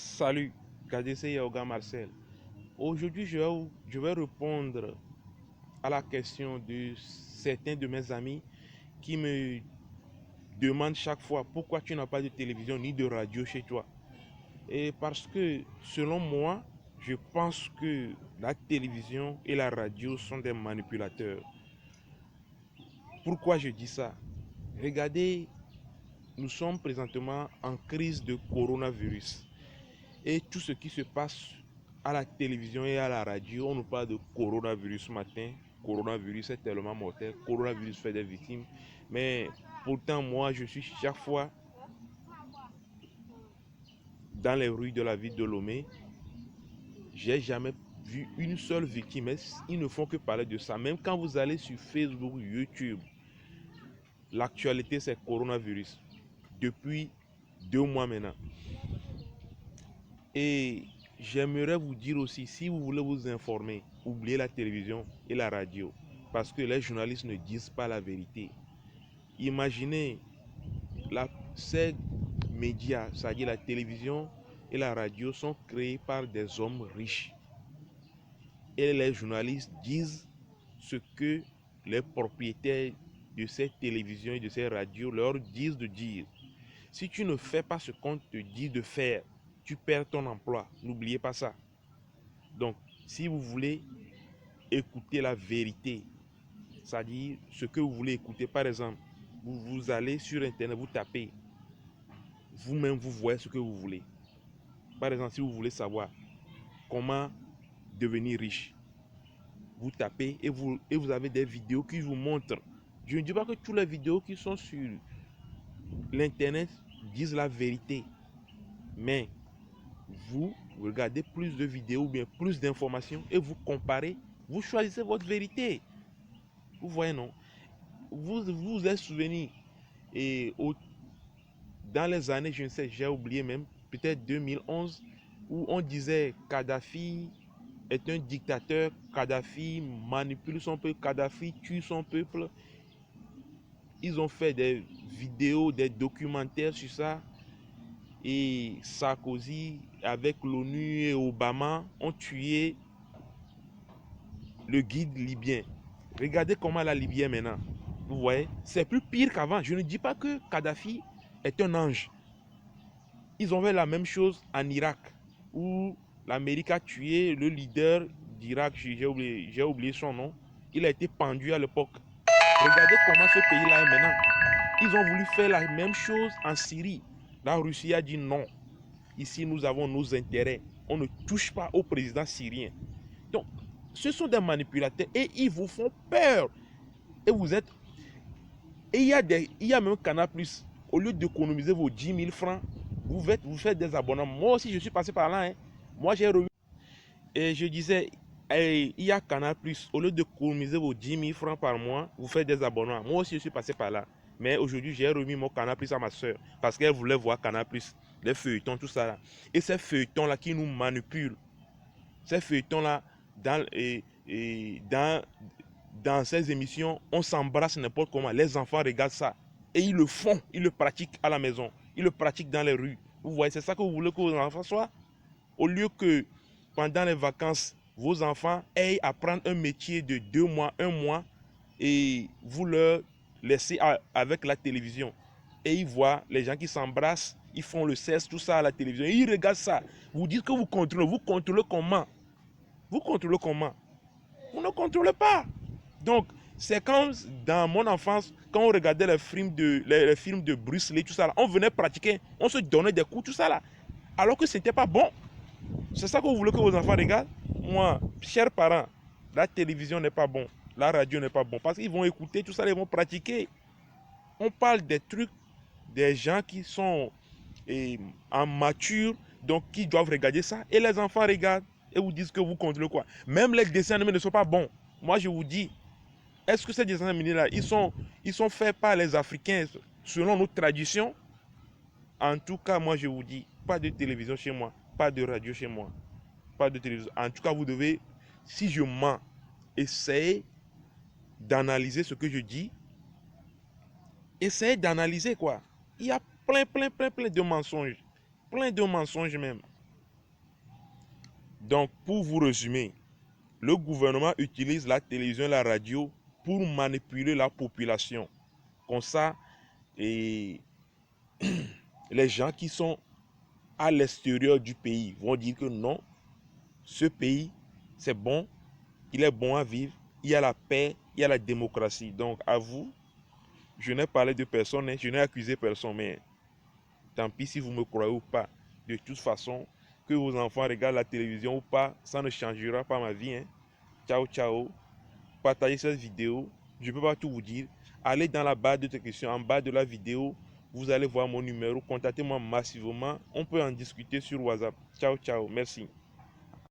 Salut, KDC Yoga Marcel. Aujourd'hui, je vais répondre à la question de certains de mes amis qui me demandent chaque fois pourquoi tu n'as pas de télévision ni de radio chez toi. Et parce que, selon moi, je pense que la télévision et la radio sont des manipulateurs. Pourquoi je dis ça? Regardez, nous sommes présentement en crise de coronavirus. Et tout ce qui se passe à la télévision et à la radio, on nous parle de coronavirus ce matin. Coronavirus est tellement mortel. Coronavirus fait des victimes. Mais pourtant, moi, je suis chaque fois dans les rues de la ville de Lomé. J'ai jamais vu une seule victime. Ils ne font que parler de ça. Même quand vous allez sur Facebook, YouTube, l'actualité, c'est coronavirus. Depuis 2 mois maintenant. Et j'aimerais vous dire aussi, si vous voulez vous informer, oubliez la télévision et la radio. Parce que les journalistes ne disent pas la vérité. Imaginez, ces médias, c'est-à-dire la télévision et la radio, sont créés par des hommes riches. Et les journalistes disent ce que les propriétaires de ces télévisions et de ces radios leur disent de dire. Si tu ne fais pas ce qu'on te dit de faire, tu perds ton emploi. N'oubliez pas ça. Donc, si vous voulez écouter la vérité, c'est-à-dire ce que vous voulez écouter, par exemple, vous allez sur Internet, vous tapez, vous-même vous voyez ce que vous voulez. Par exemple, si vous voulez savoir comment devenir riche, vous tapez et vous avez des vidéos qui vous montrent. Je ne dis pas que toutes les vidéos qui sont sur l'Internet disent la vérité, mais vous regardez plus de vidéos ou bien plus d'informations et vous comparez, vous choisissez votre vérité. Vous voyez, non? Vous êtes souvenu et dans les années, je ne sais, j'ai oublié même, peut-être 2011, où on disait Kadhafi est un dictateur, Kadhafi manipule son peuple, Kadhafi tue son peuple. Ils ont fait des vidéos, des documentaires sur ça. Et Sarkozy, avec l'ONU et Obama, ont tué le guide libyen. Regardez comment la Libye est maintenant. Vous voyez, c'est plus pire qu'avant. Je ne dis pas que Kadhafi est un ange. Ils ont fait la même chose en Irak, où l'Amérique a tué le leader d'Irak, j'ai oublié son nom. Il a été pendu à l'époque. Regardez comment ce pays-là est maintenant. Ils ont voulu faire la même chose en Syrie. La Russie a dit non. Ici, nous avons nos intérêts. On ne touche pas au président syrien. Donc, ce sont des manipulateurs et ils vous font peur. Et vous êtes... Et il y a même Canal+. Au lieu d'économiser vos 10 000 francs, vous faites des abonnements. Moi aussi, je suis passé par là. Hein. Moi, j'ai revu. Et je disais, il y a Canal+. Au lieu d'économiser vos 10 000 francs par mois, vous faites des abonnements. Moi aussi, je suis passé par là. Mais aujourd'hui, j'ai remis mon Canal+ à ma soeur. Parce qu'elle voulait voir Canal+, les feuilletons, tout ça. Là. Et ces feuilletons-là qui nous manipulent. Ces feuilletons-là, dans ces émissions, on s'embrasse n'importe comment. Les enfants regardent ça. Et ils le font, ils le pratiquent à la maison. Ils le pratiquent dans les rues. Vous voyez, c'est ça que vous voulez que vos enfants soient. Au lieu que pendant les vacances, vos enfants aient à apprendre un métier de 2 mois, 1 mois, et vous leur laissez avec la télévision. Et ils voient les gens qui s'embrassent, ils font le sexe, tout ça à la télévision. Et ils regardent ça. Vous dites que vous contrôlez comment? Vous contrôlez comment? Vous ne contrôlez pas. Donc, c'est comme dans mon enfance, quand on regardait les films de Bruce Lee, tout ça, là, on venait pratiquer, on se donnait des coups, tout ça, là, alors que ce n'était pas bon. C'est ça que vous voulez que vos enfants regardent? Moi, chers parents, la télévision n'est pas bon, la radio n'est pas bon, parce qu'ils vont écouter tout ça, ils vont pratiquer. On parle des trucs, des gens qui sont en mature, donc qui doivent regarder ça, et les enfants regardent et vous disent que vous contrôlez quoi. Même les dessins animés ne sont pas bons. Moi, je vous dis, est-ce que ces dessins animés-là, ils sont faits par les Africains selon nos traditions? En tout cas, moi, je vous dis, pas de télévision chez moi, pas de radio chez moi, pas de télévision. En tout cas, vous devez, si je mens, essayez d'analyser ce que je dis. Essayez d'analyser quoi. Il y a plein de mensonges. Plein de mensonges même. Donc, pour vous résumer, le gouvernement utilise la télévision et la radio pour manipuler la population. Comme ça, et les gens qui sont à l'extérieur du pays vont dire que non, ce pays, c'est bon, il est bon à vivre, il y a la paix, il y a la démocratie. Donc, à vous, je n'ai parlé de personne, je n'ai accusé personne, mais tant pis si vous me croyez ou pas. De toute façon, que vos enfants regardent la télévision ou pas, ça ne changera pas ma vie. Hein. Ciao, ciao. Partagez cette vidéo. Je ne peux pas tout vous dire. Allez dans la barre de description, en bas de la vidéo, vous allez voir mon numéro. Contactez-moi massivement. On peut en discuter sur WhatsApp. Ciao, ciao. Merci.